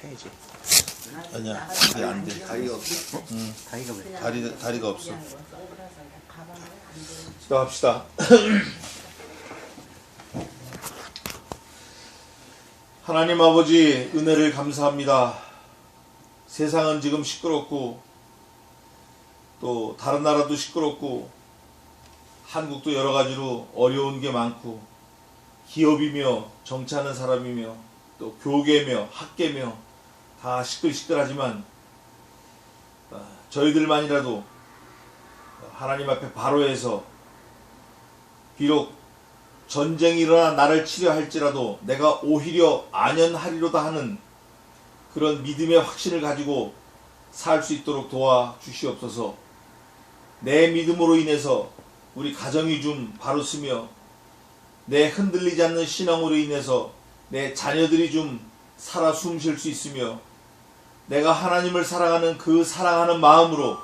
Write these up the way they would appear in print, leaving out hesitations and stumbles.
해야지. 아니야, 그게 안 돼. 다리가 없어? 다리가 왜? 다리가 없어. 시작합시다. 하나님 아버지, 은혜를 감사합니다. 세상은 지금 시끄럽고 또 다른 나라도 시끄럽고 한국도 여러 가지로 어려운 게 많고 기업이며 정치하는 사람이며 또 교계며 학계며 다 시끌시끌하지만 저희들만이라도 하나님 앞에 바로해서 비록 전쟁이 일어나 나를 치료할지라도 내가 오히려 안연하리로다 하는 그런 믿음의 확신을 가지고 살 수 있도록 도와주시옵소서. 내 믿음으로 인해서 우리 가정이 좀 바로 서며 내 흔들리지 않는 신앙으로 인해서 내 자녀들이 좀 살아 숨쉴 수 있으며 내가 하나님을 사랑하는 그 사랑하는 마음으로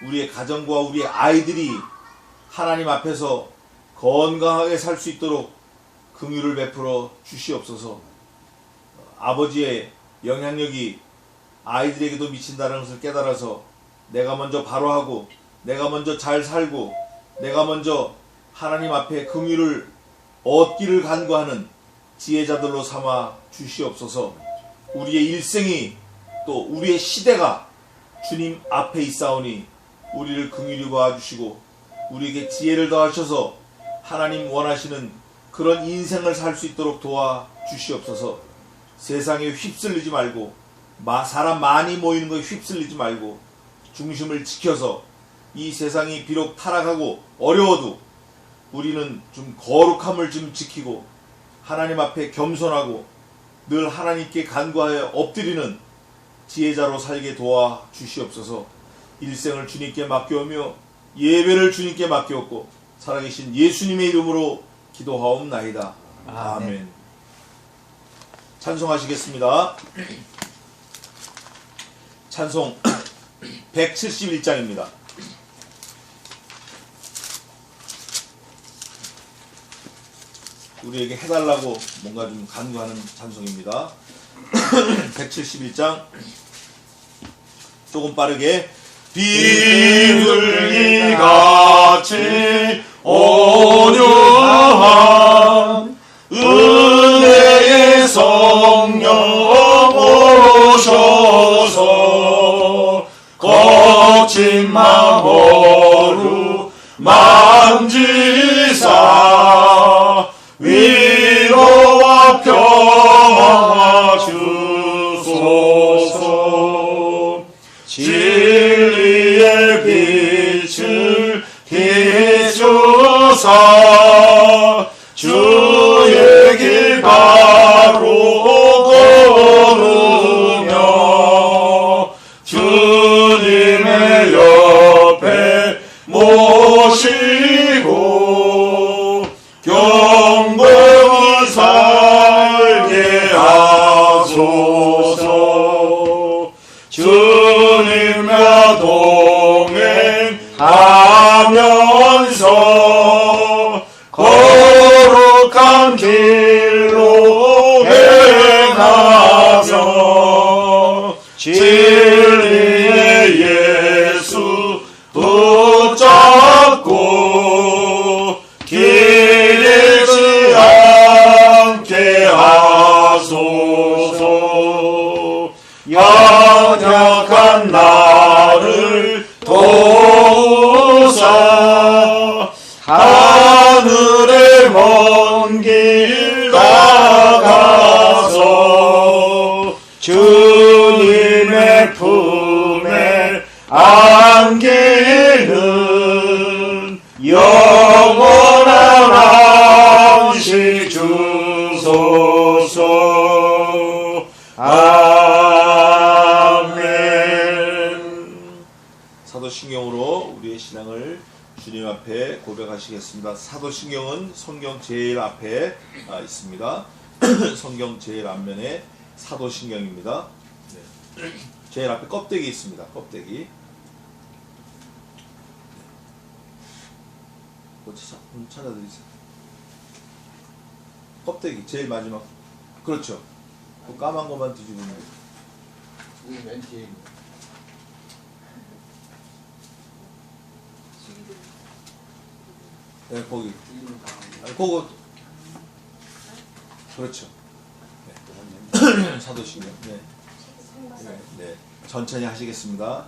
우리의 가정과 우리의 아이들이 하나님 앞에서 건강하게 살 수 있도록 긍휼을 베풀어 주시옵소서. 아버지의 영향력이 아이들에게도 미친다는 것을 깨달아서 내가 먼저 바로 하고 내가 먼저 잘 살고 내가 먼저 하나님 앞에 긍휼을 얻기를 간구하는 지혜자들로 삼아 주시옵소서. 우리의 일생이 또 우리의 시대가 주님 앞에 있사오니 우리를 긍휼히 봐주시고 우리에게 지혜를 더하셔서 하나님 원하시는 그런 인생을 살 수 있도록 도와주시옵소서. 세상에 휩쓸리지 말고 사람 많이 모이는 것에 휩쓸리지 말고 중심을 지켜서 이 세상이 비록 타락하고 어려워도 우리는 좀 거룩함을 좀 지키고 하나님 앞에 겸손하고 늘 하나님께 간구하여 엎드리는 지혜자로 살게 도와주시옵소서. 일생을 주님께 맡겨오며 예배를 주님께 맡겨옵고 살아계신 예수님의 이름으로 기도하옵나이다. 아멘. 찬송하시겠습니다. 찬송 171장입니다. 우리에게 해달라고 뭔가 좀 간구하는 찬송입니다. 171장 조금 빠르게 비둘기같이 온유한 은혜의 성령 오셔서 거친 마음으로 만지사 위로와 평화 주소서. 진리의 빛을 비추사 주의 길 바로 걸으며 주님의 옆에 모시고 경건히 살게 하소서. 주님과 동행하면서 거룩한 길로 행하며 진리의 예수 붙잡고 길잃지 않게 하소서. 연약한 나를 도우사 하늘의 먼 길 나가서 주님의 품에 안기는 영원한 안식 주소서. 아멘. 사도신경으로 우리의 신앙을 주님 앞에 고백하시겠습니다. 사도신경은 성경 제일 앞에 있습니다. 성경 제일 앞면에 사도신경입니다. 네. 제일 앞에 껍데기 있습니다. 껍데기. 찾아드리세요. 껍데기 제일 마지막. 그렇죠. 그 까만 것만 뒤집으면 맨 뒤에 있는. 네, 거기. 죽이는 당하고. 아니, 그거. 그렇죠. 네. 사도신경. 네. 네. 네. 천천히 하시겠습니다.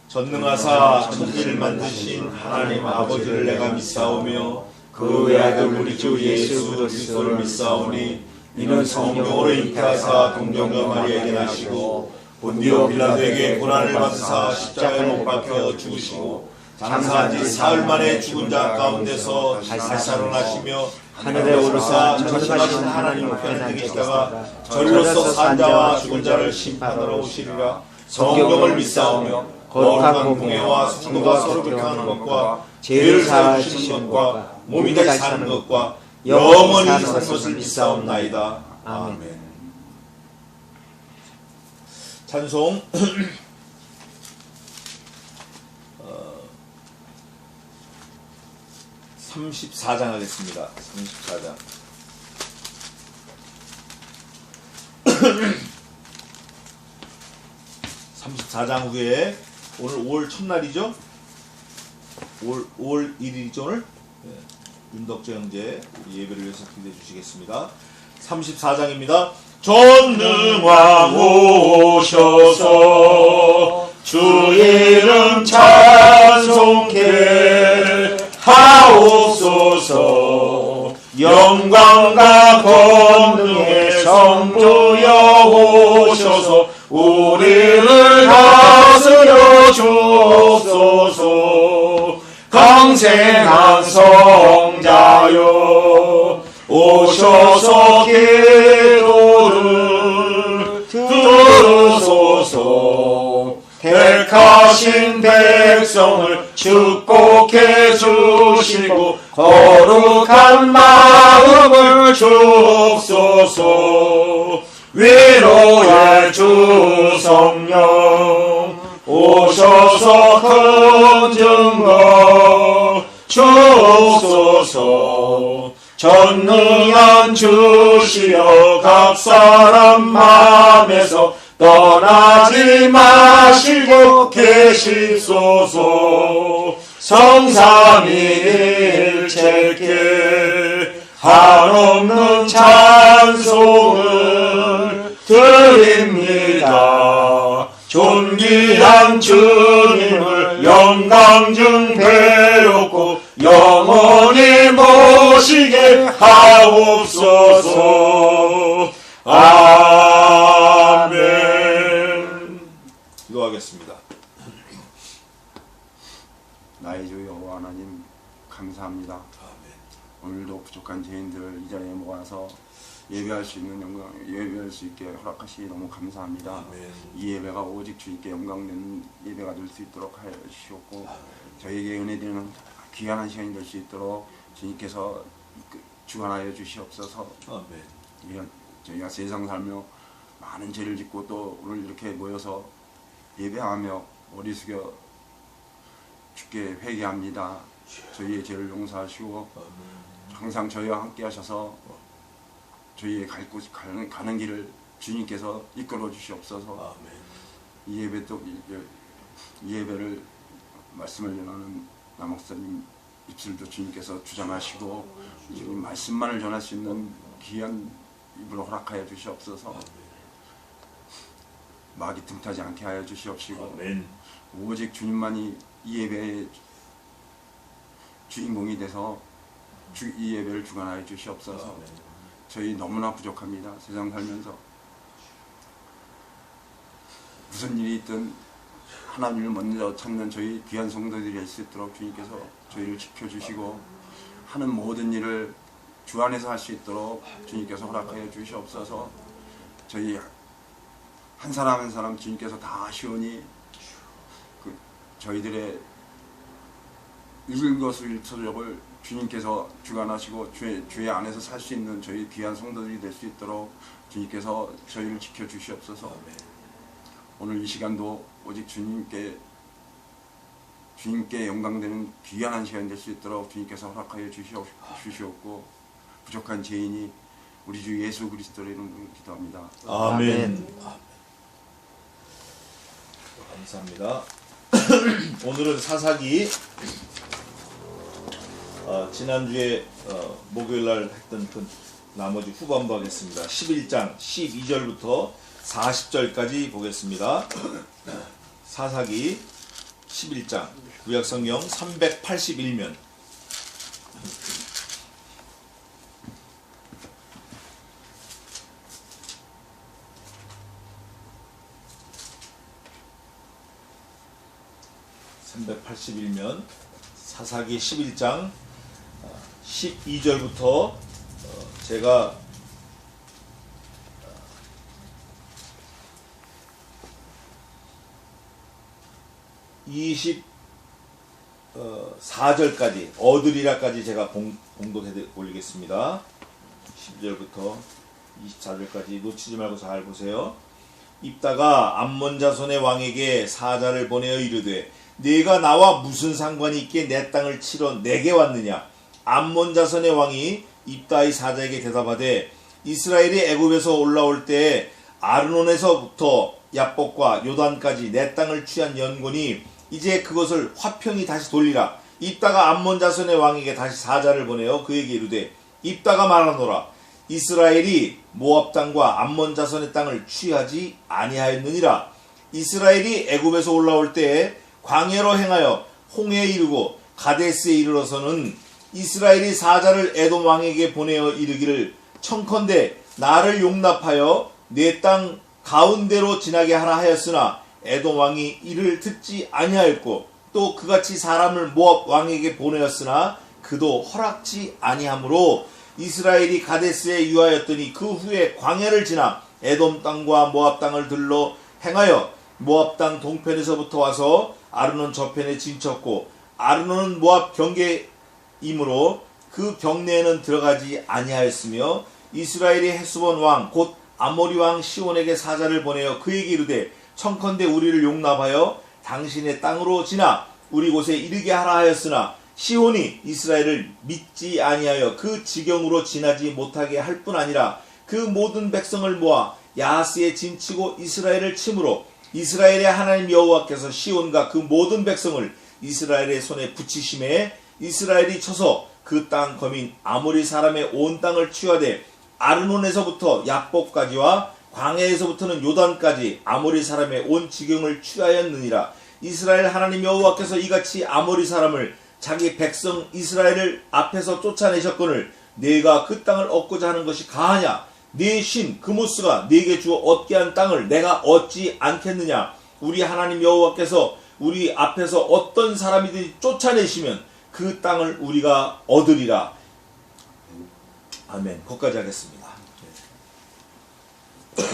전능하사 천지를 만드신 하나님 아버지를 내가 믿사오며 그 외아들 우리 주 예수 그리스도를 믿사오니 이는 성령으로 잉태하사 동정녀 마리아에게 나시고 본디오 빌라도에게 고난을 받으사 십자가에 못 박혀 죽으시고 장사한 지 사흘 만에 죽은 자 가운데서 다시 살아나시며 하늘에 오르사 전능하신 하나님 우편에 계시다가 저리로서 산 자와 죽은 자를 심판하러 오시리라. 성경을 믿사오며 거룩한 공예와 성도가 서로 교통하는 것과 죄를 사하여 주시는 것과 몸이 다시 사는 것과 영원히 사는 것을 믿사옵나이다. 아멘. 찬송 34장 하겠습니다. 34장. (34장) 후에 오늘 5월 첫날이죠. 5월 1일이죠 오늘. 네. 윤덕재 형제 예배를 위해서 기도해 주시겠습니다. 34장입니다. 전능왕 오셔서 주 이름 찬송케 하옵소서. 영광과 권능의 성부여 오셔서 우리를 다스려 주옵소서. 강생한 성자여 오셔서 기도를 들으소서. 택하신 백성을 축복해 주시고 거룩한 마음을 주옵소서. 위로의 주 성령 오셔서 큰 증거 주옵소서. 전능한 주시여 각 사람 맘에서 떠나지 마시고 계시소서. 성삼위일체께 한없는 찬송을 드립니다. 존귀한 주님을 영광 중 배웠고 영원히 모시게 하옵소서. 아멘. 기도하겠습니다. 나의 주 여호와 하나님 감사합니다. 오늘도 부족한 죄인들 이 자리에 모아서 예배할 수 있는 영광, 예배할 수 있게 허락하시니 너무 감사합니다. 이 예배가 오직 주님께 영광되는 예배가 될 수 있도록 하여 주시옵고 저에게 은혜 되는 귀한 시간이 될 수 있도록 주님께서 주관하여 주시옵소서. 저희가 세상 살며 많은 죄를 짓고 또 오늘 이렇게 모여서 예배하며 머리 숙여 주께 회개합니다. 저희의 죄를 용서하시고 항상 저희와 함께 하셔서 저희의 가는 길을 주님께서 이끌어 주시옵소서. 이 예배를 말씀을 전하는 남목사님 입술도 주님께서 주장하시고 지금 말씀만을 전할 수 있는 귀한 입을 허락하여 주시옵소서. 마귀 틈타지 않게 하여 주시옵시고 오직 주님만이 이 예배의 주인공이 돼서 이 예배를 주관하여 주시옵소서. 저희 너무나 부족합니다. 세상 살면서 무슨 일이 있든 하나님을 먼저 찾는 저희 귀한 성도들이 될 수 있도록 주님께서 저희를 지켜주시고 하는 모든 일을 주 안에서 할 수 있도록 주님께서 허락하여 주시옵소서. 저희 한 사람 한 사람 주님께서 다 시온이 저희들의 일거수일투족을 주님께서 주관하시고 주의 안에서 살 수 있는 저희 귀한 성도들이 될 수 있도록 주님께서 저희를 지켜주시옵소서. 오늘 이 시간도 오직 주님께 영광되는 귀한 한 시간 될 수 있도록 주님께서 허락하여 주시옵고 부족한 죄인이 우리 주 예수 그리스도의 이름으로 기도합니다. 아멘. 감사합니다. 오늘은 사사기 지난주에 목요일날 했던 그 나머지 후반부 하겠습니다. 11장 12절부터 40절까지 보겠습니다. 사사기 11장 구약성경 381면 사사기 11장 12절부터 제가 24절까지 얻으리라까지 제가 봉독해 올리겠습니다. 12절부터 24절까지 놓치지 말고 잘 보세요. 입다가 암몬 자손의 왕에게 사자를 보내어 이르되 네가 나와 무슨 상관이 있기에 내 땅을 치러 내게 왔느냐. 암몬 자손의 왕이 입다의 사자에게 대답하되 이스라엘이 애굽에서 올라올 때에 아르논에서부터 야복과 요단까지 내 땅을 취한 연고니 이제 그것을 화평히 다시 돌리라. 입다가 암몬 자손의 왕에게 다시 사자를 보내어 그에게 이르되 입다가 말하노라. 이스라엘이 모압 땅과 암몬 자손의 땅을 취하지 아니하였느니라. 이스라엘이 애굽에서 올라올 때에 광야로 행하여 홍해에 이르고 가데스에 이르러서는 이스라엘이 사자를 에돔 왕에게 보내어 이르기를 청컨대 나를 용납하여 내 땅 가운데로 지나게 하라 하였으나 에돔 왕이 이를 듣지 아니하였고 또 그같이 사람을 모압 왕에게 보내었으나 그도 허락지 아니하므로 이스라엘이 가데스에 유하였더니 그 후에 광야를 지나 에돔 땅과 모압 땅을 들러 행하여 모압 땅 동편에서부터 와서 아르논 저편에 진쳤고 아르논은 모압 경계이므로 그 경내에는 들어가지 아니하였으며 이스라엘이 헤스본 왕 곧 아모리 왕 시온에게 사자를 보내어 그에게 이르되 청컨대 우리를 용납하여 당신의 땅으로 지나 우리 곳에 이르게 하라 하였으나 시온이 이스라엘을 믿지 아니하여 그 지경으로 지나지 못하게 할 뿐 아니라 그 모든 백성을 모아 야하스에 진치고 이스라엘을 침으로 이스라엘의 하나님 여호와께서 시온과 그 모든 백성을 이스라엘의 손에 붙이심에 이스라엘이 쳐서 그 땅 거민 아모리 사람의 온 땅을 취하되 아르논에서부터 야복까지와 광야에서부터는 요단까지 아모리 사람의 온 지경을 취하였느니라. 이스라엘 하나님 여호와께서 이같이 아모리 사람을 자기 백성 이스라엘을 앞에서 쫓아내셨거늘 내가 그 땅을 얻고자 하는 것이 가하냐. 네 신 그모스가 네게 주어 얻게 한 땅을 내가 얻지 않겠느냐. 우리 하나님 여호와께서 우리 앞에서 어떤 사람이든지 쫓아내시면 그 땅을 우리가 얻으리라. 아멘. 거기까지 하겠습니다.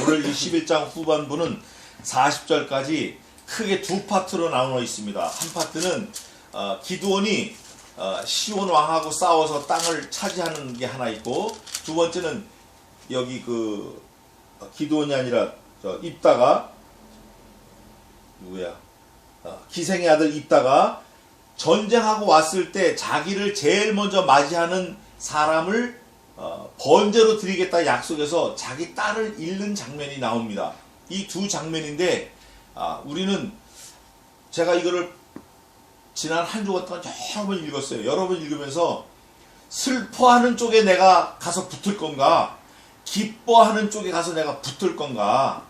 오늘 이 11장 후반부는 40절까지 크게 두 파트로 나누어 있습니다. 한 파트는 기드온이 시온 왕하고 싸워서 땅을 차지하는 게 하나 있고, 두 번째는 여기 그 기드온이 아니라 입다가 누구야? 기생의 아들 입다가 전쟁하고 왔을 때 자기를 제일 먼저 맞이하는 사람을 번제로 드리겠다 약속해서 자기 딸을 잃는 장면이 나옵니다. 이 두 장면인데 우리는 제가 이거를 지난 한 주간 동안 여러 번 읽었어요. 여러 번 읽으면서 슬퍼하는 쪽에 내가 가서 붙을 건가, 기뻐하는 쪽에 가서 내가 붙을 건가,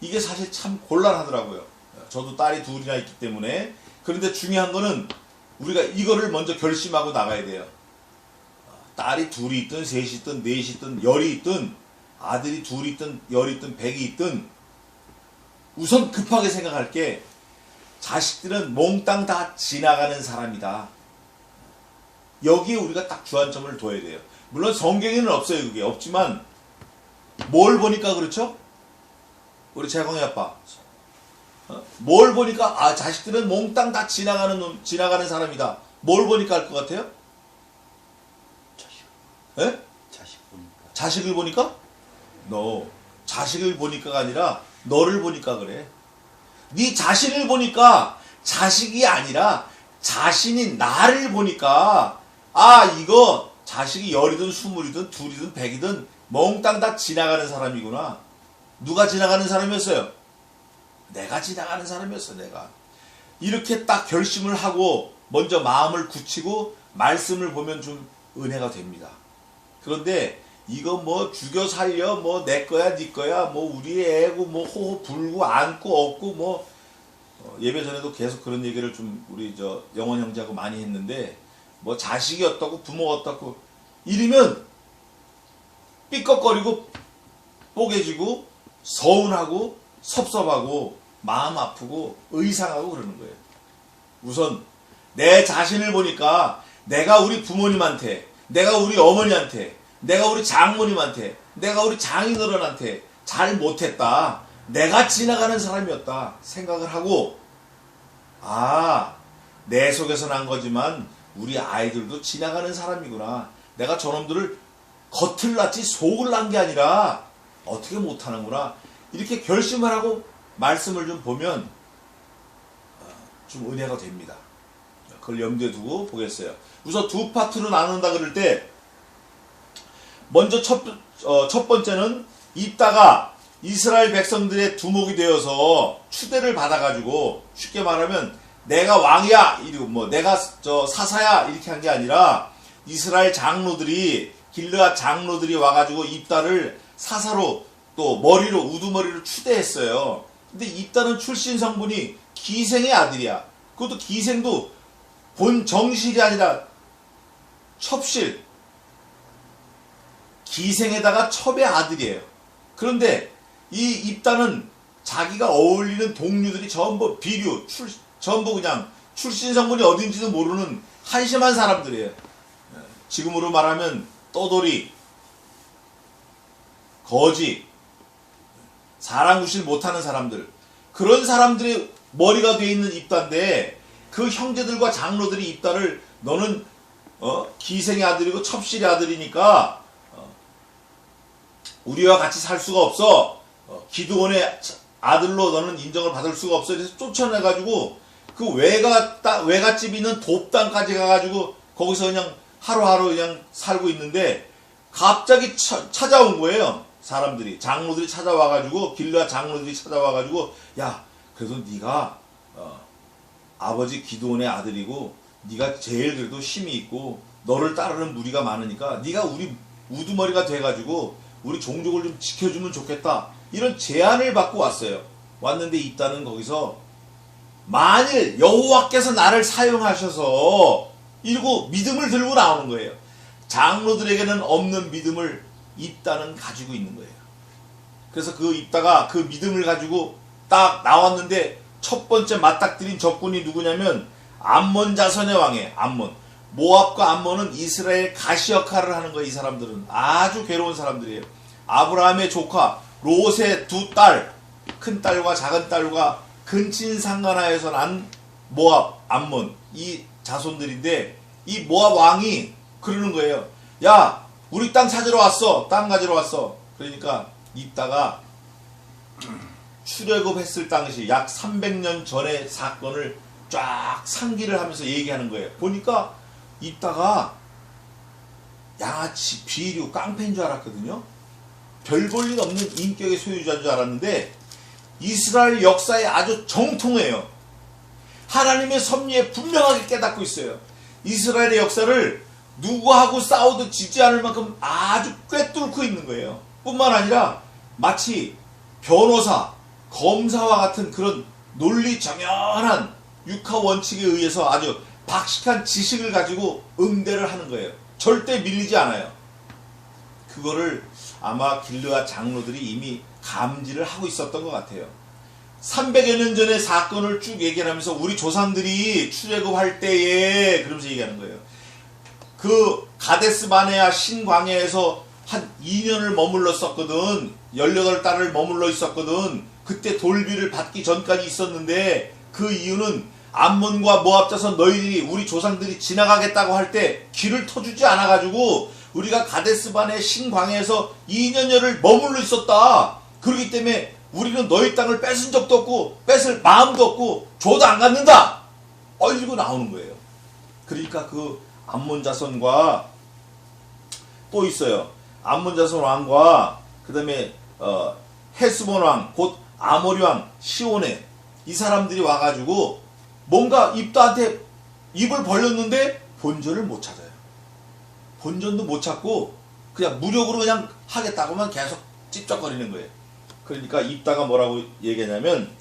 이게 사실 참 곤란하더라고요. 저도 딸이 둘이나 있기 때문에. 그런데 중요한 거는 우리가 이거를 먼저 결심하고 나가야 돼요. 딸이 둘이 있든 셋이 있든 넷이 있든 열이 있든 아들이 둘이 있든 열이 있든 백이 있든 우선 급하게 생각할 게 자식들은 몽땅 다 지나가는 사람이다. 여기에 우리가 딱 주안점을 둬야 돼요. 물론 성경에는 없어요. 그게 없지만 뭘 보니까 그렇죠? 우리 재광이 아빠 뭘 보니까 자식들은 몽땅 다 지나가는 사람이다. 뭘 보니까 알 것 같아요? 예? 자식을 보니까? No. 자식을 보니까가 아니라 너를 보니까 그래. 네 자신을 보니까 자식이 아니라 자신이 나를 보니까 이거 자식이 열이든 스물이든 둘이든 백이든 몽땅 다 지나가는 사람이구나. 누가 지나가는 사람이었어요? 내가 지나가는 사람이었어. 내가 이렇게 딱 결심을 하고 먼저 마음을 굳히고 말씀을 보면 좀 은혜가 됩니다. 그런데 이거 뭐 죽여 살려 뭐 내 거야 네 거야 뭐 우리 애고 뭐 호호 불고 안고 업고 뭐 예배 전에도 계속 그런 얘기를 좀 우리 저 영원 형제하고 많이 했는데 뭐 자식이 어떻고 부모가 어떻고 이러면 삐걱거리고 뽀개지고 서운하고 섭섭하고 마음 아프고 의상하고 그러는 거예요. 우선 내 자신을 보니까 내가 우리 부모님한테, 내가 우리 어머니한테, 내가 우리 장모님한테, 내가 우리 장인어른한테 잘 못했다. 내가 지나가는 사람이었다 생각을 하고, 아, 내 속에서 난 거지만 우리 아이들도 지나가는 사람이구나. 내가 저놈들을 겉을 났지 속을 난 게 아니라 어떻게 못하는구나. 이렇게 결심을 하고 말씀을 좀 보면 좀 은혜가 됩니다. 그걸 염두에 두고 보겠어요. 우선 두 파트로 나눈다 그럴 때 먼저 첫 번째는 입다가 이스라엘 백성들의 두목이 되어서 추대를 받아가지고 쉽게 말하면 내가 왕이야 이러고 뭐 내가 저 사사야 이렇게 한 게 아니라 이스라엘 장로들이 길르앗 장로들이 와가지고 입다를 사사로 또 머리로 우두머리로 추대했어요. 근데 입다는 출신 성분이 기생의 아들이야. 그것도 기생도 본 정실이 아니라 첩실. 기생에다가 첩의 아들이에요. 그런데 이 입다는 자기가 어울리는 동료들이 전부 비류, 전부 그냥 출신 성분이 어딘지도 모르는 한심한 사람들이에요. 지금으로 말하면 떠돌이, 거지, 사람 구실 못하는 사람들, 그런 사람들이 머리가 돼 있는 입다인데 그 형제들과 장로들이 입다를 너는 기생의 아들이고 첩실의 아들이니까 우리와 같이 살 수가 없어. 기드온의 아들로 너는 인정을 받을 수가 없어. 그래서 쫓아내가지고 그 외갓집 있는 돕단까지 가가지고 거기서 그냥 하루하루 그냥 살고 있는데 갑자기 찾아온 거예요. 사람들이, 장로들이 찾아와가지고, 길르앗 장로들이 찾아와가지고, 야, 그래도 네가 아버지 기드온의 아들이고 네가 제일 그래도 힘이 있고 너를 따르는 무리가 많으니까 네가 우리 우두머리가 돼가지고 우리 종족을 좀 지켜주면 좋겠다. 이런 제안을 받고 왔어요. 왔는데 입다는 거기서 만일 여호와께서 나를 사용하셔서 이러고 믿음을 들고 나오는 거예요. 장로들에게는 없는 믿음을 입다는 가지고 있는 거예요. 그래서 그 입다가 그 믿음을 가지고 딱 나왔는데 첫 번째 맞닥뜨린 적군이 누구냐면 암몬 자손의 왕이에요. 암몬. 모압과 암몬은 이스라엘 가시 역할을 하는 거예요. 이 사람들은 아주 괴로운 사람들이에요. 아브라함의 조카 롯의 두 딸, 큰 딸과 작은 딸과 근친상간하에서 난 모압, 암몬 이 자손들인데 이 모압 왕이 그러는 거예요. 야, 우리 땅 찾으러 왔어. 땅 가지러 왔어. 그러니까 입다가 출애굽했을 당시 약 300년 전의 사건을 쫙 상기를 하면서 얘기하는 거예요. 보니까 입다가 양아치, 비류, 깡패인 줄 알았거든요. 별 볼 일 없는 인격의 소유자인 줄 알았는데 이스라엘 역사에 아주 정통해요. 하나님의 섭리에 분명하게 깨닫고 있어요. 이스라엘의 역사를 누구하고 싸워도 지지 않을 만큼 아주 꿰뚫고 있는 거예요. 뿐만 아니라 마치 변호사, 검사와 같은 그런 논리 정연한 육하 원칙에 의해서 아주 박식한 지식을 가지고 응대를 하는 거예요. 절대 밀리지 않아요. 그거를 아마 길르앗 장로들이 이미 감지를 하고 있었던 것 같아요. 300여 년 전의 사건을 쭉 얘기하면서 우리 조상들이 출애굽할 때에 그러면서 얘기하는 거예요. 그 가데스 바네아 신광야에서 한 2년을 머물렀었거든. 18달을 머물러 있었거든. 그때 돌비를 받기 전까지 있었는데 그 이유는 암몬과 모압 자손 너희들이 우리 조상들이 지나가겠다고 할 때 길을 터주지 않아가지고 우리가 가데스 바네아 신광야에서 2년여를 머물러 있었다. 그렇기 때문에 우리는 너희 땅을 뺏은 적도 없고 뺏을 마음도 없고 줘도 안 갖는다. 이러고 나오는 거예요. 그러니까 그 암몬 자손과 또 있어요. 암몬 자손 왕과 그 다음에 헤스본 왕 곧 아모리 왕 시온에 이 사람들이 와가지고 뭔가 입다한테 입을 벌렸는데 본전을 못 찾아요. 본전도 못 찾고 그냥 무력으로 그냥 하겠다고만 계속 찝쩍거리는 거예요. 그러니까 입다가 뭐라고 얘기하냐면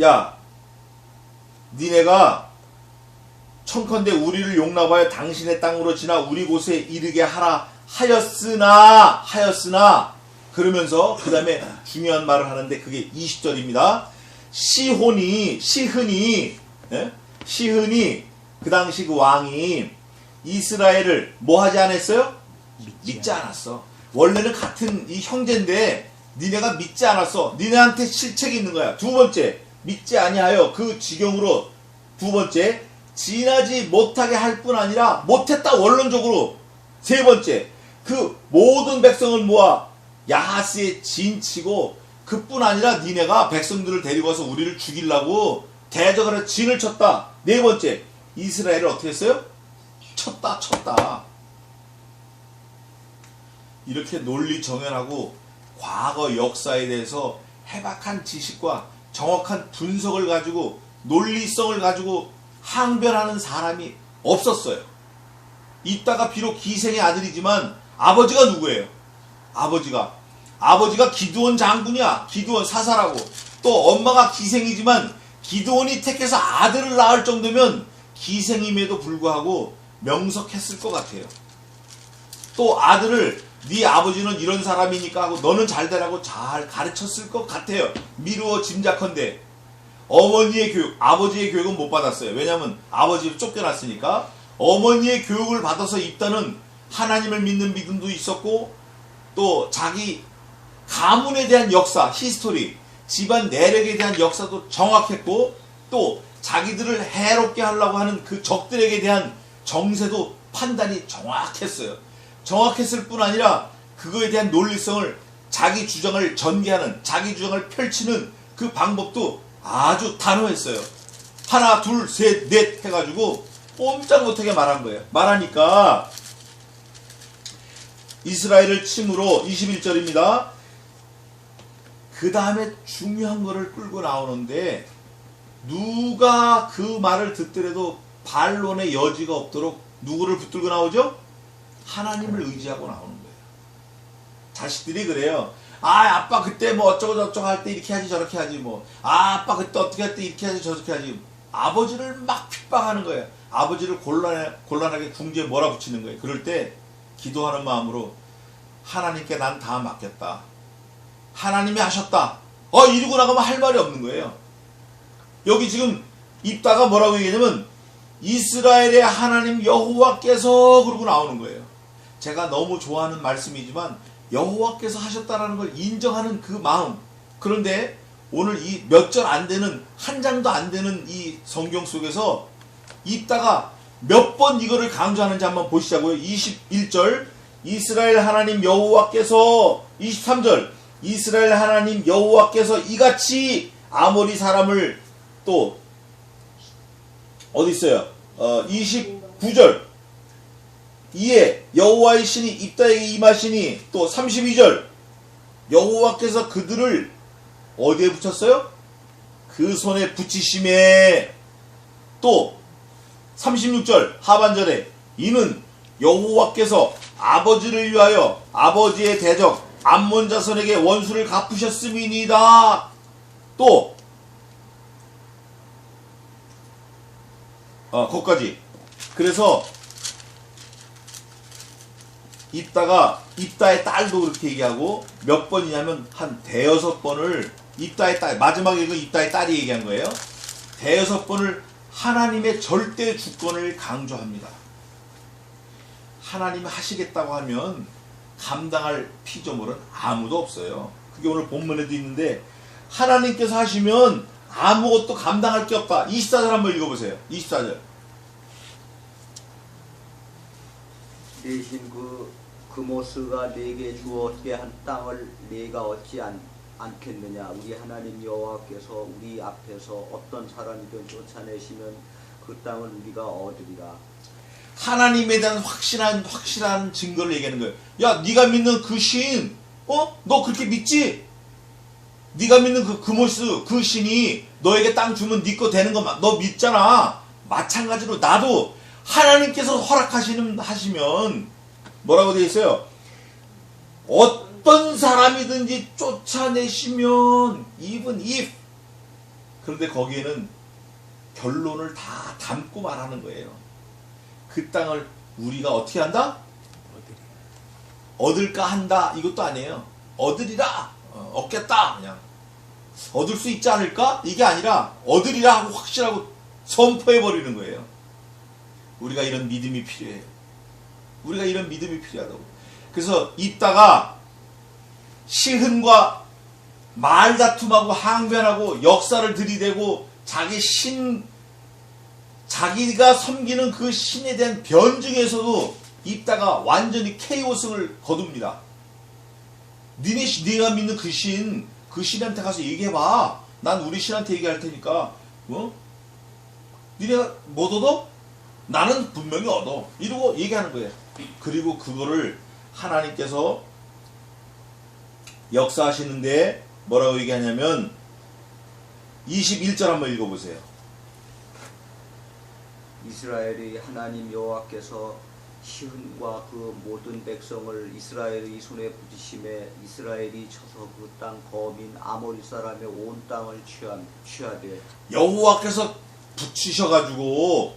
야 니네가 청컨대 우리를 용납하여 당신의 땅으로 지나 우리 곳에 이르게 하라 하였으나 그러면서 그 다음에 중요한 말을 하는데 그게 20절입니다. 시흔이 그 당시 그 왕이 이스라엘을 뭐 하지 않았어요? 믿지 않았어. 원래는 같은 이 형제인데 니네가 믿지 않았어. 니네한테 실책이 있는 거야. 두 번째, 믿지 아니하여 그 지경으로 두 번째, 지나지 못하게 할 뿐 아니라 못했다 원론적으로. 세 번째, 그 모든 백성을 모아 야하스에 진치고 그뿐 아니라 니네가 백성들을 데리고 와서 우리를 죽이려고 대적하려 진을 쳤다. 네 번째, 이스라엘을 어떻게 했어요? 쳤다. 이렇게 논리 정연하고 과거 역사에 대해서 해박한 지식과 정확한 분석을 가지고 논리성을 가지고 항변하는 사람이 없었어요. 이따가 비록 기생의 아들이지만 아버지가 누구예요? 아버지가 기드온 장군이야. 기드온 사사라고. 또 엄마가 기생이지만 기드온이 택해서 아들을 낳을 정도면 기생임에도 불구하고 명석했을 것 같아요. 또 아들을 네 아버지는 이런 사람이니까 하고 너는 잘 되라고 잘 가르쳤을 것 같아요. 미루어 짐작컨대. 어머니의 교육, 아버지의 교육은 못 받았어요. 왜냐하면 아버지를 쫓겨났으니까. 어머니의 교육을 받아서 입다는 하나님을 믿는 믿음도 있었고 또 자기 가문에 대한 역사, 히스토리, 집안 내력에 대한 역사도 정확했고 또 자기들을 해롭게 하려고 하는 그 적들에게 대한 정세도 판단이 정확했어요. 정확했을 뿐 아니라 그거에 대한 논리성을 자기 주장을 전개하는, 자기 주장을 펼치는 그 방법도 아주 단호했어요. 하나, 둘, 셋, 넷 해가지고 꼼짝 못하게 말한 거예요. 말하니까 이스라엘을 침으로 21절입니다. 그 다음에 중요한 거를 끌고 나오는데 누가 그 말을 듣더라도 반론의 여지가 없도록 누구를 붙들고 나오죠? 하나님을 의지하고 나오는 거예요. 자식들이 그래요. 아빠 그때 뭐 어쩌고 저쩌고 할 때 이렇게 하지 저렇게 하지 뭐. 아빠 그때 어떻게 할 때 이렇게 하지 저렇게 하지. 아버지를 막 핍박하는 거예요. 아버지를 곤란하게 궁지에 몰아붙이는 거예요. 그럴 때 기도하는 마음으로 하나님께 난 다 맡겼다. 하나님이 하셨다. 이러고 나가면 할 말이 없는 거예요. 여기 지금 입다가 뭐라고 얘기하냐면 이스라엘의 하나님 여호와께서 그러고 나오는 거예요. 제가 너무 좋아하는 말씀이지만 여호와께서 하셨다라는 걸 인정하는 그 마음. 그런데 오늘 이 몇 절 안 되는, 한 장도 안 되는 이 성경 속에서 입다가 몇 번 이거를 강조하는지 한번 보시자고요. 21절 이스라엘 하나님 여호와께서, 23절 이스라엘 하나님 여호와께서 이같이 아모리 사람을, 또 어디 있어요? 29절 이에 여호와의 신이 입다에게 임하시니, 또 32절 여호와께서 그들을 어디에 붙였어요? 그 손에 붙이심에, 또 36절 하반절에 이는 여호와께서 아버지를 위하여 아버지의 대적 암몬 자손에게 원수를 갚으셨음이니이다. 또 거기까지. 그래서 입다의 딸도 그렇게 얘기하고 몇 번이냐면 한 대여섯 번을 입다의 딸, 마지막에 이거 입다의 딸이 얘기한 거예요. 대여섯 번을 하나님의 절대 주권을 강조합니다. 하나님이 하시겠다고 하면 감당할 피조물은 아무도 없어요. 그게 오늘 본문에도 있는데 하나님께서 하시면 아무것도 감당할 게 없다. 24절 한번 읽어보세요. 24절. 대신 그 모스가 내게 주었게 한 땅을 내가 얻지 않겠느냐. 우리 하나님 여호와께서 우리 앞에서 어떤 사람이든 쫓아내시면 그 땅을 우리가 얻으리라. 하나님에 대한 확실한 증거를 얘기하는 거예요. 야, 네가 믿는 그 신, 너 그렇게 믿지? 네가 믿는 그 그모스, 그 신이 너에게 땅 주면 네 거 되는 거 너 믿잖아. 마찬가지로 나도 하나님께서 하시면 뭐라고 되어 있어요? 어떤 사람이든지 쫓아내시면 even if, 그런데 거기에는 결론을 다 담고 말하는 거예요. 그 땅을 우리가 어떻게 한다? 얻을까 한다, 이것도 아니에요. 얻으리라, 얻겠다, 그냥 얻을 수 있지 않을까? 이게 아니라 얻으리라 하고 확실하고 선포해버리는 거예요. 우리가 이런 믿음이 필요해요. 우리가 이런 믿음이 필요하다고. 그래서 입다가 시흔과 말다툼하고 항변하고 역사를 들이대고 자기가 섬기는 그 신에 대한 변증에서도 입다가 완전히 케이오스를 거둡니다. 네가 믿는 그 신한테 가서 얘기해봐. 난 우리 신한테 얘기할 테니까, 니네가 못 얻어? 나는 분명히 얻어. 이러고 얘기하는 거예요. 그리고 그거를 하나님께서 역사하시는데 뭐라고 얘기하냐면 21절 한번 읽어보세요. 이스라엘의 하나님 여호와께서 시흔과 그 모든 백성을 이스라엘의 손에 붙이심에 이스라엘이 쳐서 그 땅 거민 아모리 사람의 온 땅을 취하되, 여호와께서 붙이셔가지고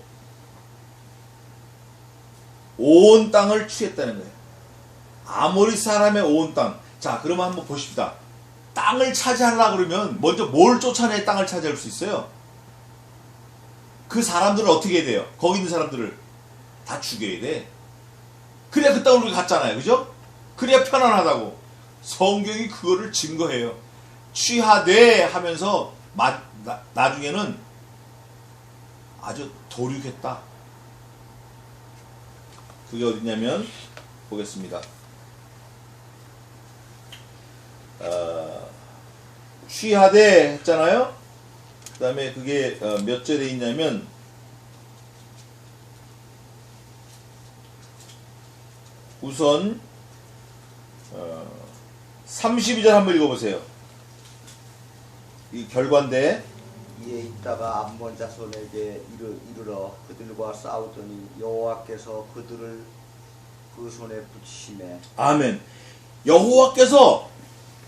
온 땅을 취했다는 거예요. 아모리 사람의 온 땅. 자, 그러면 한번 보십시다. 땅을 차지하려고 그러면 먼저 뭘 쫓아내야 땅을 차지할 수 있어요? 그 사람들을 어떻게 해야 돼요? 거기 있는 사람들을 다 죽여야 돼. 그래야 그 땅을 우리가 갔잖아요. 그죠? 그래야 편안하다고. 성경이 그거를 증거해요. 취하되 하면서 나중에는 아주 도륙했다. 그게 어디냐면 보겠습니다. 취하되 했잖아요. 그 다음에 그게 몇 절에 있냐면 우선 32절 한번 읽어보세요. 이 결과인데, 이에 있다가 암몬 자손에게 이르러 그들과 싸우더니 여호와께서 그들을 그 손에 붙이시매. 아멘. 여호와께서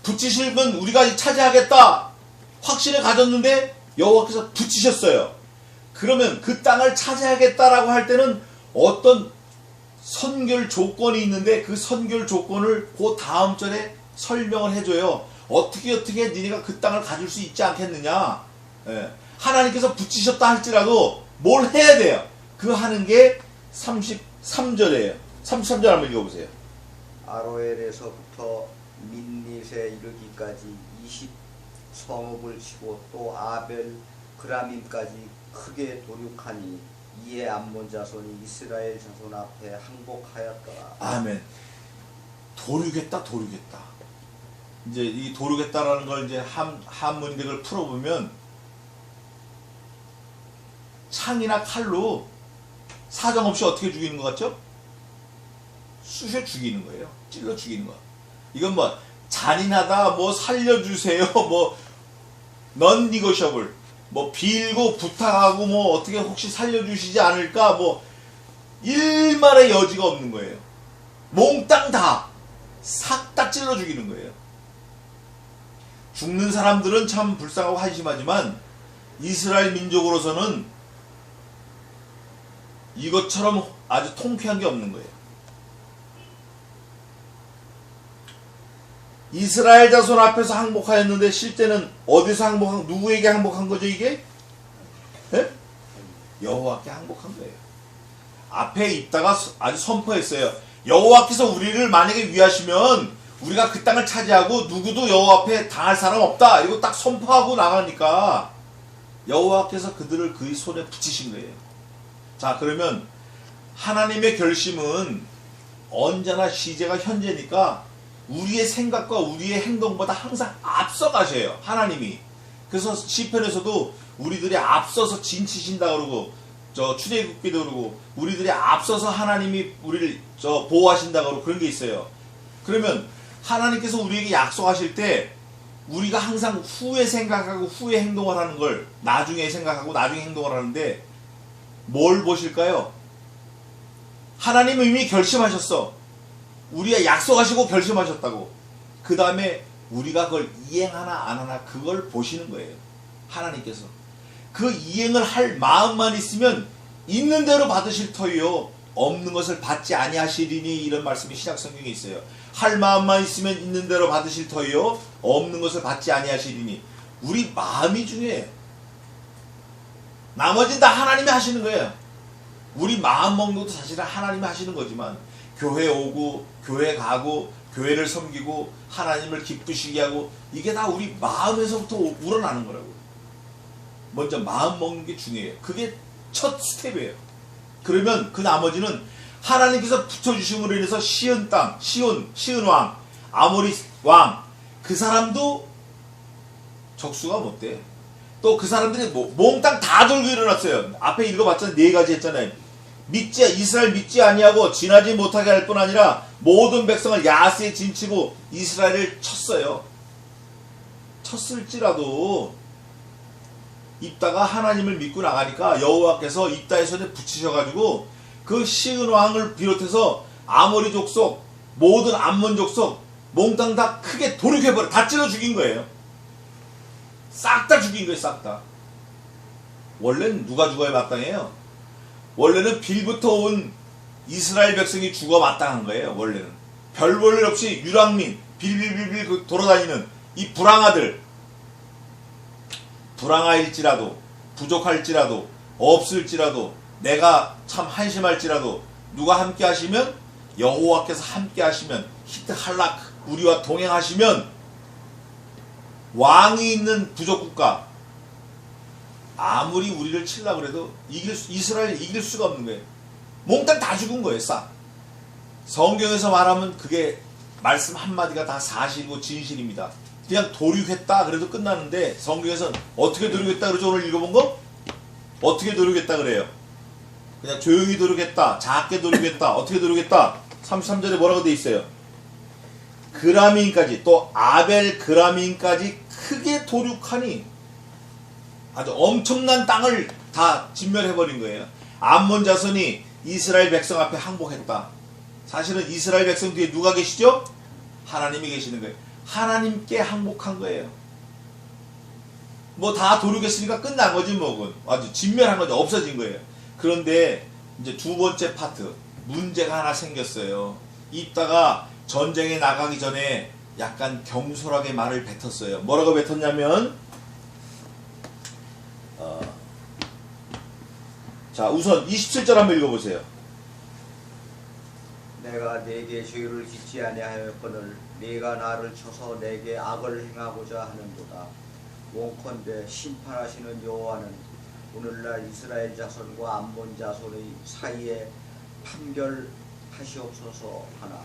붙이시면 우리가 차지하겠다 확신을 가졌는데 여호와께서 붙이셨어요. 그러면 그 땅을 차지하겠다라고 할 때는 어떤 선결 조건이 있는데 그 선결 조건을 그 다음 절에 설명을 해줘요. 어떻게 니네가 그 땅을 가질 수 있지 않겠느냐. 하나님께서 붙이셨다 할지라도 뭘 해야 돼요. 그 하는 게 33절이에요. 33절 한번 읽어보세요. 아로엘에서부터 민닛에 이르기까지 20성읍을 치고 또 아벨 그라밈까지 크게 도륙하니 이에 암몬 자손이 이스라엘 자손 앞에 항복하였더라. 아멘. 도륙했다. 이제 이 도륙했다라는 걸 이제 한문대를 풀어보면 창이나 칼로 사정없이 어떻게 죽이는 것 같죠? 쑤셔 죽이는 거예요. 찔러 죽이는 거. 이건 뭐 잔인하다, 뭐 살려주세요, 뭐 넌 니거셔블, 뭐 빌고 부탁하고 뭐 어떻게 혹시 살려주시지 않을까, 뭐 일말의 여지가 없는 거예요. 몽땅 다 싹 다 찔러 죽이는 거예요. 죽는 사람들은 참 불쌍하고 한심하지만 이스라엘 민족으로서는 이것처럼 아주 통쾌한 게 없는 거예요. 이스라엘 자손 앞에서 항복하였는데 실제는 어디서 누구에게 항복한 거죠 이게? 여호와께 항복한 거예요. 앞에 있다가 아주 선포했어요. 여호와께서 우리를 만약에 위하시면 우리가 그 땅을 차지하고 누구도 여호와 앞에 당할 사람 없다. 이거 딱 선포하고 나가니까 여호와께서 그들을 그의 손에 붙이신 거예요. 자, 그러면 하나님의 결심은 언제나 시제가 현재니까 우리의 생각과 우리의 행동보다 항상 앞서가셔요. 하나님이. 그래서 시편에서도 우리들이 앞서서 진치신다 그러고 출애굽기도 그러고 우리들이 앞서서 하나님이 우리를 보호하신다 그러고 그런 게 있어요. 그러면 하나님께서 우리에게 약속하실 때 우리가 항상 후에 생각하고 후에 행동을 하는 걸 나중에 생각하고 나중에 행동을 하는데 뭘 보실까요? 하나님은 이미 결심하셨어. 우리가 약속하시고 결심하셨다고. 그 다음에 우리가 그걸 이행하나 안 하나 그걸 보시는 거예요. 하나님께서. 그 이행을 할 마음만 있으면 있는 대로 받으실 터이요 없는 것을 받지 아니하시리니, 이런 말씀이 신약성경에 있어요. 할 마음만 있으면 있는 대로 받으실 터이요 없는 것을 받지 아니하시리니. 우리 마음이 중요해요. 나머지는 다 하나님이 하시는 거예요. 우리 마음 먹는 것도 사실은 하나님이 하시는 거지만, 교회 오고 교회 가고 교회를 섬기고 하나님을 기쁘시게 하고, 이게 다 우리 마음에서부터 우러나는 거라고. 먼저 마음 먹는 게 중요해요. 그게 첫 스텝이에요. 그러면 그 나머지는 하나님께서 붙여주심으로 인해서 시온 땅, 시온 왕, 아모리 왕, 그 사람도 적수가 못 돼. 또 그 사람들이 몽땅 다 돌고 일어났어요. 앞에 읽어봤잖아요. 4가지 했잖아요. 이스라엘 믿지 아니하고 지나지 못하게 할 뿐 아니라 모든 백성을 야스에 진치고 이스라엘을 쳤어요. 쳤을지라도 입다가 하나님을 믿고 나가니까 여호와께서 입다의 손에 붙이셔가지고 그 시은 왕을 비롯해서 아모리 족속, 모든 암몬 족속 몽땅 다 크게 돌이켜버려. 다 찔러 죽인 거예요. 싹 다 죽인 거예요. 싹 다. 원래는 누가 죽어야 마땅해요? 원래는 빌부터 온 이스라엘 백성이 죽어 마땅한 거예요. 원래는 별 볼 일 없이 유랑민 빌빌빌빌 돌아다니는 이 불황아들, 불황아일지라도 부족할지라도 없을지라도 내가 참 한심할지라도 누가 함께 하시면, 여호와께서 함께 하시면, 히트 할락 우리와 동행하시면 왕이 있는 부족국가 아무리 우리를 치려고 그래도 이스라엘 이길 수가 없는 거예요. 몽땅 다 죽은 거예요. 싹. 성경에서 말하면 그게 말씀 한마디가 다 사실이고 진실입니다. 그냥 도륙했다 그래도 끝나는데, 성경에서는 어떻게 도륙했다 그러죠? 오늘 읽어본 거? 어떻게 도륙했다 그래요? 그냥 조용히 도륙했다, 작게 도륙했다, 어떻게 도륙했다? 33절에 뭐라고 돼 있어요? 그라민까지, 또 아벨 그라민까지 크게 도륙하니, 아주 엄청난 땅을 다 진멸해버린 거예요. 암몬 자손이 이스라엘 백성 앞에 항복했다. 사실은 이스라엘 백성 뒤에 누가 계시죠? 하나님이 계시는 거예요. 하나님께 항복한 거예요. 뭐 다 도륙했으니까 끝난 거지 뭐. 아주 진멸한 거죠. 없어진 거예요. 그런데 이제 두 번째 파트, 문제가 하나 생겼어요. 입다가 전쟁에 나가기 전에 약간 경솔하게 말을 뱉었어요. 뭐라고 뱉었냐면, 자, 우선 27절 한번 읽어보세요. 내가 네게 죄를 짓지 아니하였거늘 네가 나를 쳐서 내게 악을 행하고자 하는도다. 원컨대 심판하시는 여호와는 오늘날 이스라엘 자손과 암몬 자손의 사이에 판결하시옵소서 하나.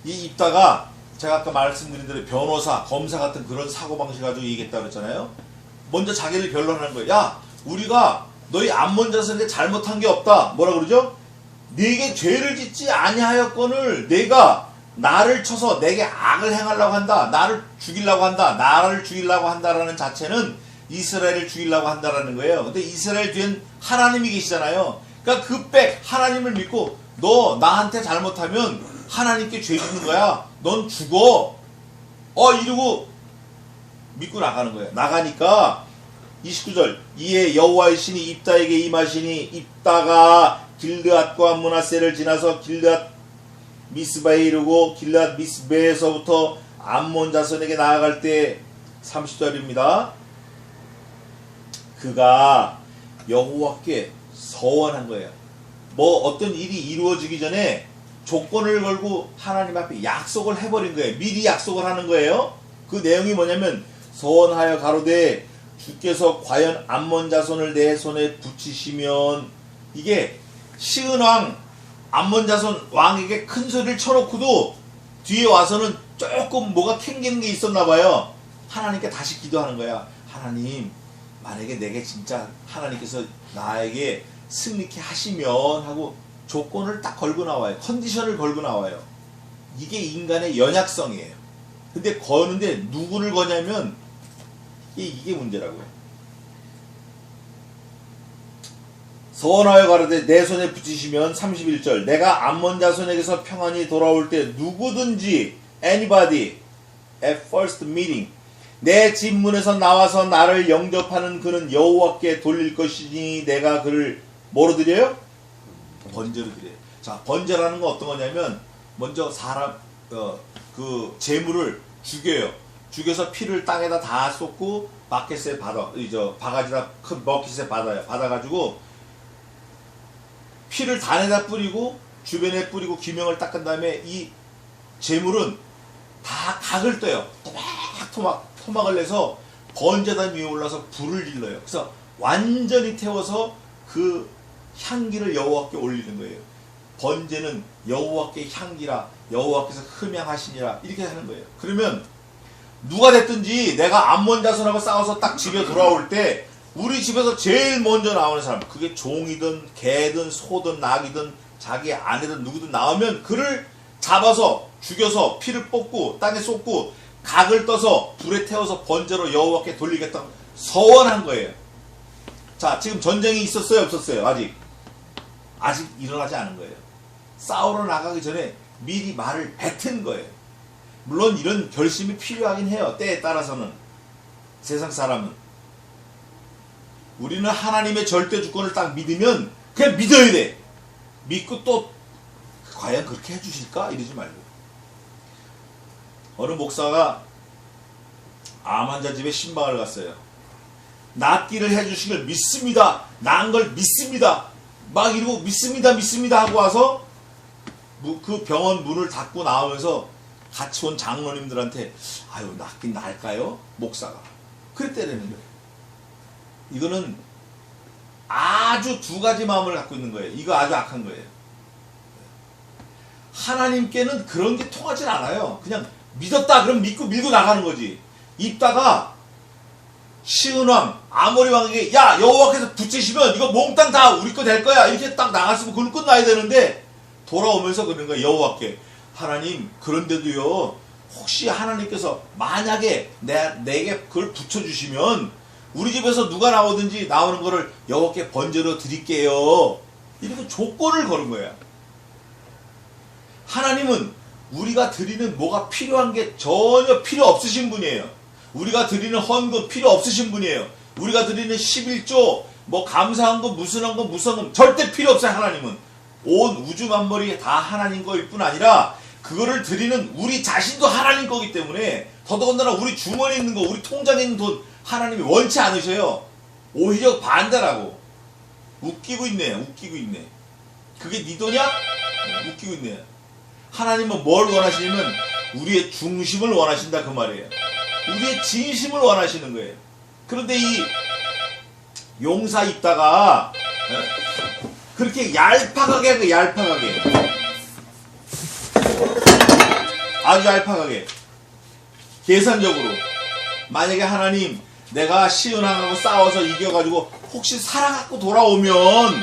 이 입다가 제가 아까 말씀드린 대로 변호사, 검사 같은 그런 사고방식 가지고 얘기했다고 그랬잖아요. 먼저 자기를 변론하는 거예요. 야, 우리가 너희 암몬 자손에게 잘못한 게 없다. 뭐라 그러죠? 네게 죄를 짓지 아니하였거늘 내가 나를 쳐서 내게 악을 행하려고 한다. 나를 죽이려고 한다. 나를 죽이려고 한다라는 자체는 이스라엘을 죽이려고 한다라는 거예요. 근데 이스라엘 뒤엔 하나님이 계시잖아요. 그러니까 그 백 하나님을 믿고 너 나한테 잘못하면 하나님께 죄 짓는 거야. 넌 죽어. 이러고 믿고 나가는 거예요. 나가니까 29절 이에 여호와의 신이 입다에게 임하시니 입다가 길르앗과 므낫세를 지나서 길르앗 미스바에 이르고 길르앗 미스베에서부터 암몬 자손에게 나아갈 때 30절입니다. 그가 여호와께 서원한 거예요. 뭐 어떤 일이 이루어지기 전에 조건을 걸고 하나님 앞에 약속을 해버린 거예요. 미리 약속을 하는 거예요. 그 내용이 뭐냐면 서원하여 가로되 주께서 과연 암몬 자손을 내 손에 붙이시면, 이게 시은 왕 암몬 자손 왕에게 큰 소리를 쳐놓고도 뒤에 와서는 조금 뭐가 캥기는 게 있었나 봐요. 하나님께 다시 기도하는 거야. 하나님, 만약에 내게 진짜 하나님께서 나에게 승리케 하시면 하고 조건을 딱 걸고 나와요. 컨디션을 걸고 나와요. 이게 인간의 연약성이에요. 근데 거는데 누구를 거냐면 이게 문제라고요. 서원하여 가로되 내 손에 붙이시면 31절 내가 암몬 자손에게서 평안히 돌아올 때 누구든지 anybody at first meeting 내 집 문에서 나와서 나를 영접하는 그는 여호와께 돌릴 것이니 내가 그를 뭐로 드려요? 번제로 드려요. 자, 번제라는 건 어떤 거냐면 먼저 사람 그 제물을 죽여요. 죽여서 피를 땅에다 다 쏟고 바켓에 바가지다 큰 버킷에 받아가지고 피를 단에다 뿌리고 주변에 뿌리고 기명을 닦은 다음에 이 제물은 다 각을 떠요. 토막을 내서 번제단 위에 올라서 불을 질러요. 그래서 완전히 태워서 그 향기를 여호와께 올리는 거예요. 번제는 여호와께 향기라 여호와께서 흠향하시니라 이렇게 하는 거예요. 그러면 누가 됐든지 내가 암몬 자손하고 싸워서 딱 집에 돌아올 때 우리 집에서 제일 먼저 나오는 사람, 그게 종이든 개든 소든 낙이든 자기 아내든 누구든 나오면 그를 잡아서 죽여서 피를 뽑고 땅에 쏟고 각을 떠서 불에 태워서 번제로 여호와께 돌리겠다 서원한 거예요. 자, 지금 전쟁이 있었어요, 없었어요? 아직 일어나지 않은 거예요. 싸우러 나가기 전에 미리 말을 뱉은 거예요. 물론 이런 결심이 필요하긴 해요. 때에 따라서는. 세상 사람은. 우리는 하나님의 절대 주권을 딱 믿으면 그냥 믿어야 돼. 믿고 또 과연 그렇게 해주실까? 이러지 말고. 어느 목사가 암 환자 집에 신방을 갔어요. 낫기를 해주신 걸 믿습니다. 나은 걸 믿습니다. 막 이러고 믿습니다 하고 와서 그 병원 문을 닫고 나오면서 같이 온 장로님들한테 아유 낫긴 나을까요? 목사가 그랬다라는 거예요. 이거는 아주 두 가지 마음을 갖고 있는 거예요. 이거 아주 악한 거예요. 하나님께는 그런 게 통하진 않아요. 그냥 믿었다 그럼 믿고 밀고 나가는 거지. 입다가 시은왕 아모리 왕에게 야 여호와께서 붙이시면 이거 몽땅 다 우리 거 될 거야 이렇게 딱 나갔으면 그건 끝나야 되는데 돌아오면서 그러는 거야. 여호와께 하나님 그런데도요 혹시 하나님께서 만약에 내게 그걸 붙여주시면 우리 집에서 누가 나오든지 나오는 거를 여호와께 번제로 드릴게요. 이렇게 조건을 거는 거야. 하나님은 우리가 드리는 뭐가 필요한 게 전혀 필요 없으신 분이에요. 우리가 드리는 헌금 필요 없으신 분이에요. 우리가 드리는 11조 뭐 감사한 거 무슨 거 절대 필요 없어요. 하나님은 온 우주 만물이 다 하나님 거일 뿐 아니라 그거를 드리는 우리 자신도 하나님 거기 때문에 더더군다나 우리 주머니에 있는 거 우리 통장에 있는 돈 하나님이 원치 않으셔요. 오히려 반대라고. 웃기고 있네. 그게 네 돈이야? 웃기고 있네. 하나님은 뭘 원하시냐면 우리의 중심을 원하신다 그 말이에요. 우리의 진심을 원하시는 거예요. 그런데 이 용사 입다가 그렇게 얄팍하게 아주 얄팍하게 계산적으로 만약에 하나님 내가 시은왕하고 싸워서 이겨가지고 혹시 살아갖고 돌아오면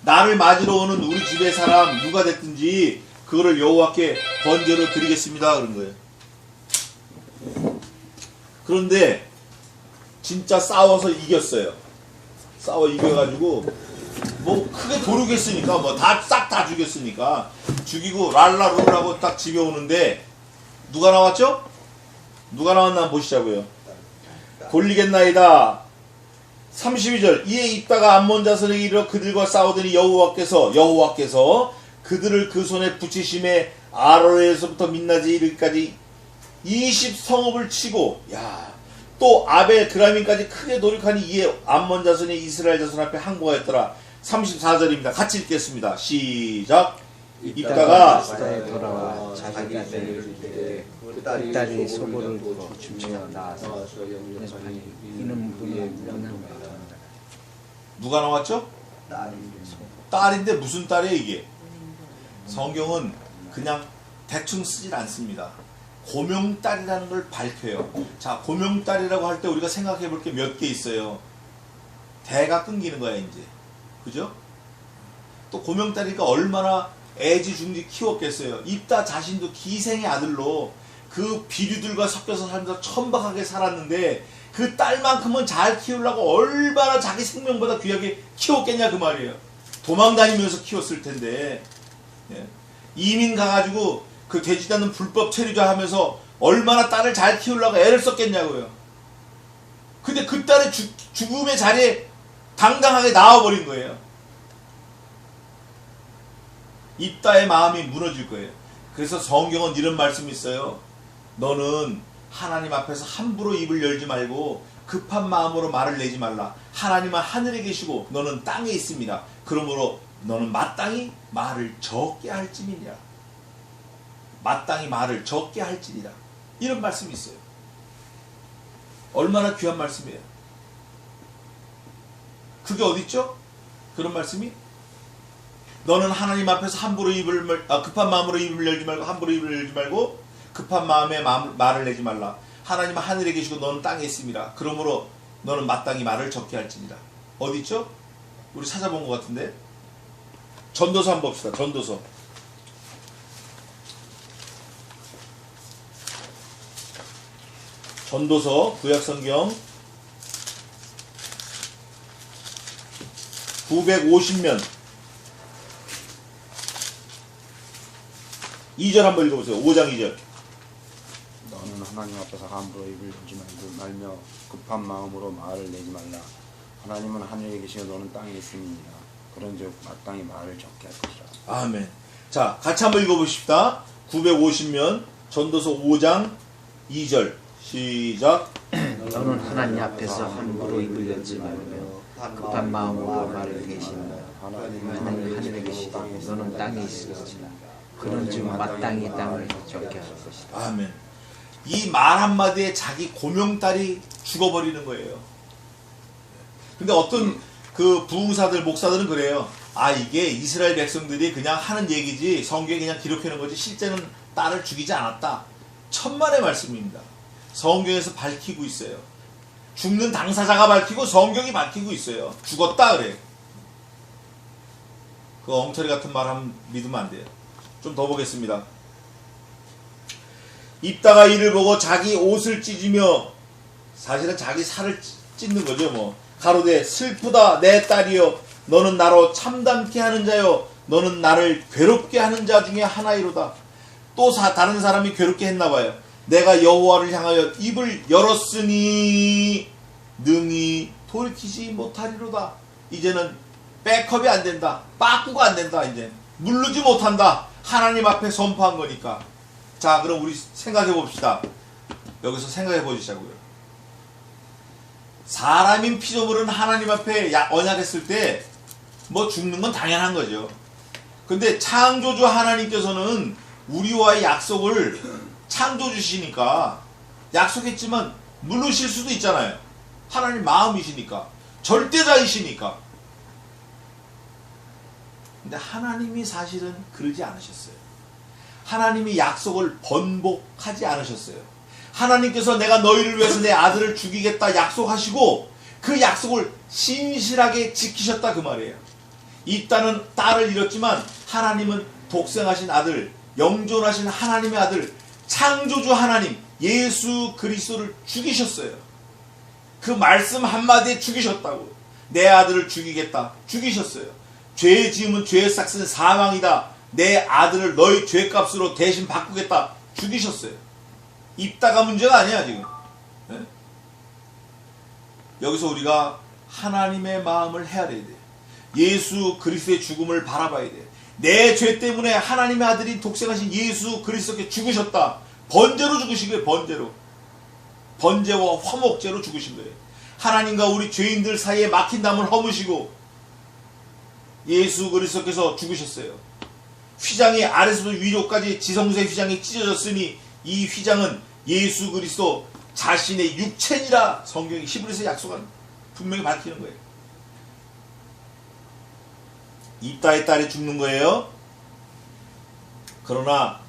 나를 맞으러 오는 우리 집의 사람 누가 됐든지 그거를 여호와께 번제로 드리겠습니다 그런 거예요. 그런데 진짜 싸워서 이겼어요. 싸워 이겨가지고 뭐 크게 도르겠으니까 뭐 싹 다 죽였으니까 죽이고 랄라룰라고 딱 집에 오는데 누가 나왔죠? 누가 나왔나 한번 보시자고요. 돌리겠나이다. 32절 이에 입다가 암몬 자손에게 이르러 그들과 싸우더니 여호와께서 그들을 그 손에 붙이심에 아로에서부터 민나지 이르기까지 20성읍을 치고 또 아벨 그라민까지 크게 노력하니 이에 암몬 자손이 이스라엘 자손 앞에 항복하였더라. 34절입니다. 같이 읽겠습니다. 시작. 입다가 돌아와 자기 아들을 이르되 그 딸이 소보를 두고 주며 나와서 이는 그의 문을 누가 나왔죠? 딸인데 무슨 딸이에요 이게? 성경은 그냥 대충 쓰질 않습니다. 고명딸이라는 걸 밝혀요. 자, 고명딸이라고 할 때 우리가 생각해 볼 게 몇 개 있어요. 대가 끊기는 거야 이제. 그죠? 또 고명딸이니까 얼마나 애지중지 키웠겠어요. 입다 자신도 기생의 아들로 그 비류들과 섞여서 살면서 천박하게 살았는데 그 딸만큼은 잘 키우려고 얼마나 자기 생명보다 귀하게 키웠겠냐 그 말이에요. 도망다니면서 키웠을 텐데 이민 가가지고 그 되지도 않는 불법 체류자 하면서 얼마나 딸을 잘 키우려고 애를 썼겠냐고요. 근데 그 딸의 죽음의 자리에 당당하게 나와버린 거예요. 입다의 마음이 무너질 거예요. 그래서 성경은 이런 말씀이 있어요. 너는 하나님 앞에서 함부로 입을 열지 말고 급한 마음으로 말을 내지 말라. 하나님은 하늘에 계시고 너는 땅에 있습니다. 그러므로 너는 마땅히 말을 적게 할지니라. 마땅히 말을 적게 할지니라. 이런 말씀이 있어요. 얼마나 귀한 말씀이에요. 그게 어딨죠? 그런 말씀이? 너는 하나님 앞에서 함부로 급한 마음으로 입을 열지 말고 함부로 입을 열지 말고 급한 마음에 말을 내지 말라. 하나님은 하늘에 계시고 너는 땅에 있습니다. 그러므로 너는 마땅히 말을 적게 할지니라. 어딨죠? 우리 찾아본 것 같은데. 전도서 한번 봅시다. 전도서. 전도서 구약성경 950면 2절 한번 읽어보세요. 5장 2절. 너는 하나님 앞에서 함부로 입을 열지 말며 급한 마음으로 말을 내지 말라. 하나님은 하늘에 계시고 너는 땅에 있음이니라. 그런즉 마땅히 말을 적게 할 것이라. 아멘. 자, 같이 한번 읽어보십시다. 950면 전도서 5장 2절 시작. 너는 하나님 앞에서 함부로 입을 열지 말며 급한 마음으로 말을 내시며 하나님은 하늘에 계시고 너는 땅에 있으리라. 그런즉 마땅히 땅을 적게 할 것이다. 아멘. 이 말 한마디에 자기 고명딸이 죽어버리는 거예요. 근데 어떤 그 부흥사들, 목사들은 그래요. 아, 이게 이스라엘 백성들이 그냥 하는 얘기지 성경에 그냥 기록해놓은 거지 실제는 딸을 죽이지 않았다. 천만의 말씀입니다. 성경에서 밝히고 있어요. 죽는 당사자가 밝히고 성경이 밝히고 있어요. 죽었다 그래. 그 엉터리 같은 말 하면 믿으면 안 돼요. 좀 더 보겠습니다. 입다가 이를 보고 자기 옷을 찢으며, 사실은 자기 살을 찢는 거죠. 뭐 가로되 슬프다 내 딸이여, 너는 나로 참담케 하는 자여, 너는 나를 괴롭게 하는 자 중에 하나이로다. 또 다른 사람이 괴롭게 했나봐요. 내가 여호와를 향하여 입을 열었으니 능히 돌이키지 못하리로다. 이제는 백업이 안 된다. 빠꾸가 안 된다. 이제 물르지 못한다. 하나님 앞에 선포한 거니까. 자, 그럼 우리 생각해 봅시다. 여기서 생각해 보시자고요. 사람인 피조물은 하나님 앞에 언약했을 때 뭐 죽는 건 당연한 거죠. 근데 창조주 하나님께서는 우리와의 약속을 창조주시니까 약속했지만 물르실 수도 있잖아요. 하나님 마음이시니까, 절대자이시니까. 근데 하나님이 사실은 그러지 않으셨어요. 하나님이 약속을 번복하지 않으셨어요. 하나님께서 내가 너희를 위해서 내 아들을 죽이겠다 약속하시고 그 약속을 신실하게 지키셨다 그 말이에요. 입다는 딸을 잃었지만 하나님은 독생하신 아들, 영존하신 하나님의 아들, 창조주 하나님 예수 그리스도를 죽이셨어요. 그 말씀 한마디에 죽이셨다고. 내 아들을 죽이겠다. 죽이셨어요. 죄 지으면 죄의 삭스는 사망이다. 내 아들을 너희 죄값으로 대신 바꾸겠다. 죽이셨어요. 입다가 문제가 아니야 지금. 네? 여기서 우리가 하나님의 마음을 헤아려야 돼. 예수 그리스도의 죽음을 바라봐야 돼. 내 죄 때문에 하나님의 아들이 독생하신 예수 그리스도께 죽으셨다. 번제로 죽으신 거예요. 번제로. 번제와 화목제로 죽으신 거예요. 하나님과 우리 죄인들 사이에 막힌 담을 허무시고 예수 그리스도께서 죽으셨어요. 휘장이 아래서부터 위로까지 지성소의 휘장이 찢어졌으니 이 휘장은 예수 그리스도 자신의 육체니라 성경이 히브리서 약속한 분명히 밝히는 거예요. 입다의 딸이 죽는 거예요. 그러나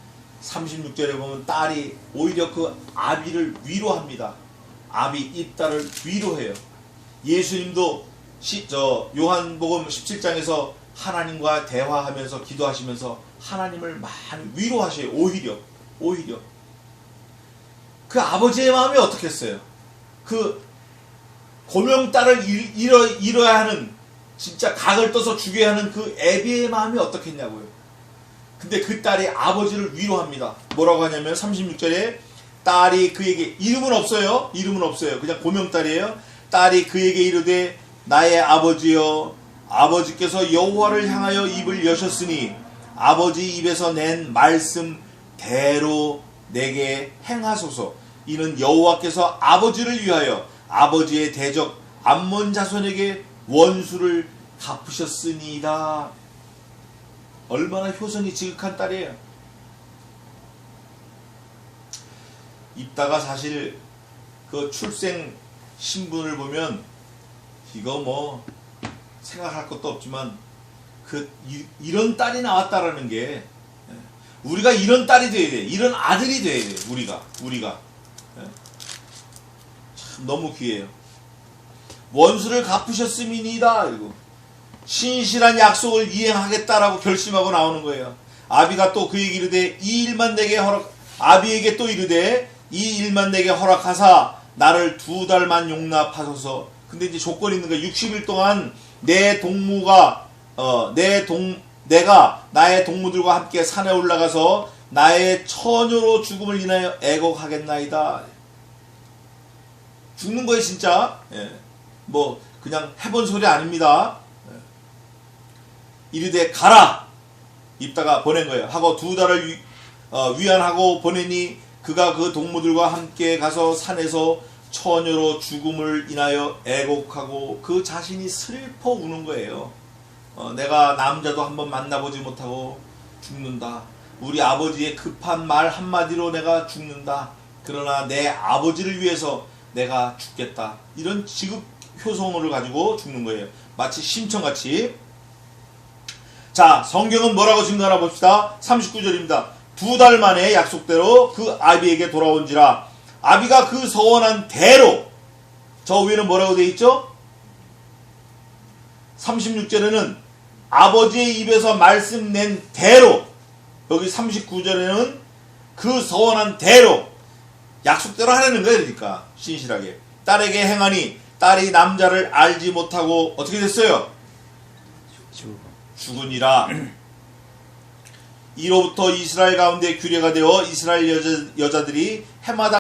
36절에 보면 딸이 오히려 그 아비를 위로합니다. 아비 입다를 위로해요. 예수님도 요한복음 17장에서 하나님과 대화하면서 기도하시면서 하나님을 많이 위로하셔요. 오히려 그 아버지의 마음이 어떻겠어요? 그 고명딸을 잃어야 하는, 진짜 각을 떠서 죽여야 하는 그 애비의 마음이 어떻겠냐고요. 근데 그 딸이 아버지를 위로합니다. 뭐라고 하냐면 36절에 딸이 그에게, 이름은 없어요. 그냥 고명딸이에요. 딸이 그에게 이르되 나의 아버지여, 아버지께서 여호와를 향하여 입을 여셨으니 아버지 입에서 낸 말씀대로 내게 행하소서. 이는 여호와께서 아버지를 위하여 아버지의 대적 암몬 자손에게 원수를 갚으셨으니이다. 얼마나 효성이 지극한 딸이에요. 입다가 사실 그 출생 신분을 보면 이거 뭐 생각할 것도 없지만 이런 딸이 나왔다라는 게, 우리가 이런 딸이 돼야 돼. 이런 아들이 돼야 돼. 우리가 참 너무 귀해요. 원수를 갚으셨음이니이다. 그리고 신실한 약속을 이행하겠다라고 결심하고 나오는 거예요. 아비가 또 그에게 이르되 아비에게 또 이르되 이 일만 내게 허락하사 나를 2달만 용납하소서. 근데 이제 조건이 있는 거예요. 60일 동안 내가 나의 동무들과 함께 산에 올라가서 나의 처녀로 죽음을 인하여 애곡하겠나이다. 죽는 거예요, 진짜. 뭐 그냥 해본 소리 아닙니다. 이르되 가라, 입다가 보낸 거예요. 하고 2달을 위안하고 보내니 그가 그 동무들과 함께 가서 산에서 처녀로 죽음을 인하여 애곡하고 그 자신이 슬퍼 우는 거예요. 내가 남자도 한번 만나보지 못하고 죽는다. 우리 아버지의 급한 말 한마디로 내가 죽는다. 그러나 내 아버지를 위해서 내가 죽겠다. 이런 지극 효성을 가지고 죽는 거예요. 마치 심청같이. 자, 성경은 뭐라고 증거하나 봅시다. 39절입니다. 2달 만에 약속대로 그 아비에게 돌아온지라. 아비가 그 서원한 대로, 저 위에는 뭐라고 되어 있죠? 36절에는 아버지의 입에서 말씀 낸 대로, 여기 39절에는 그 서원한 대로, 약속대로 하라는 거예요. 그러니까 신실하게 딸에게 행하니 딸이 남자를 알지 못하고 어떻게 됐어요? 죽으니라. 이로부터 이스라엘 가운데 규례가 되어 이스라엘 여자들이 해마다